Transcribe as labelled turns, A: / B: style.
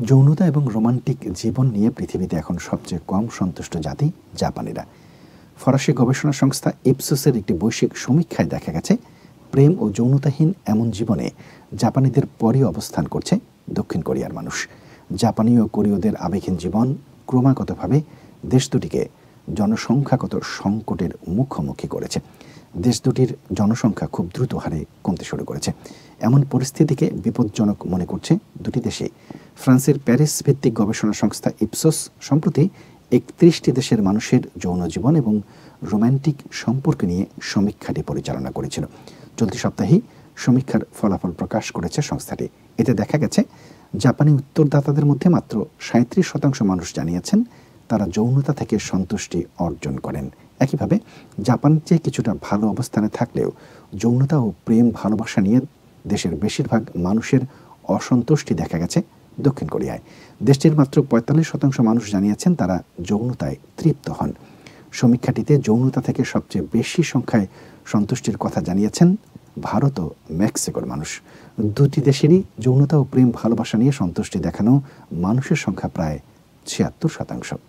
A: যৌনতা এবং রোমান্টিক জীবন নিয়ে পৃথিবীতে এখন সবচেয়ে কম সন্তুষ্ট জাতি জাপানিরা। ফরাসি গবেষণা সংস্থা ইপসোসের একটি বৈশ্বিক সমীক্ষায় দেখা গেছে, প্রেম ও যৌনতাহীন এমন জীবনে জাপানিদের পরই অবস্থান করছে দক্ষিণ কোরিয়ার মানুষ। জাপানি ও কোরীয়দের আবেগহীন জীবন ক্রমাগতভাবে দেশ দুটিকে জনসংখ্যাগত সংকটের মুখোমুখি করেছে। দেশ দুটির জনসংখ্যা খুব দ্রুত হারে কমতে শুরু করেছে। এমন পরিস্থিতিকে বিপজ্জনক মনে করছে দুটি দেশে। ফ্রান্সের প্যারিস ভিত্তিক গবেষণা সংস্থা ইপসোস সম্প্রতি 31টি দেশের মানুষের যৌন জীবন এবং রোম্যান্টিক সম্পর্ক নিয়ে সমীক্ষাটি পরিচালনা করেছিল। চলতি সপ্তাহেই সমীক্ষার ফলাফল প্রকাশ করেছে সংস্থাটি। এতে দেখা গেছে, জাপানি উত্তরদাতাদের মধ্যে মাত্র 37% মানুষ জানিয়েছেন তারা যৌনতা থেকে সন্তুষ্টি অর্জন করেন। একইভাবে জাপানের চেয়ে কিছুটা ভালো অবস্থানে থাকলেও যৌনতা ও প্রেম ভালোবাসা নিয়ে দেশের বেশিরভাগ মানুষের অসন্তুষ্টি দেখা গেছে দক্ষিণ কোরিয়ায়। দেশটির মাত্র 45% মানুষ জানিয়েছেন তারা যৌনতায় তৃপ্ত হন। সমীক্ষাটিতে যৌনতা থেকে সবচেয়ে বেশি সংখ্যায় সন্তুষ্টির কথা জানিয়েছেন ভারত ও মেক্সিকোর মানুষ। দুটি দেশেরই যৌনতা ও প্রেম ভালোবাসা নিয়ে সন্তুষ্টি দেখানো মানুষের সংখ্যা প্রায় 76%।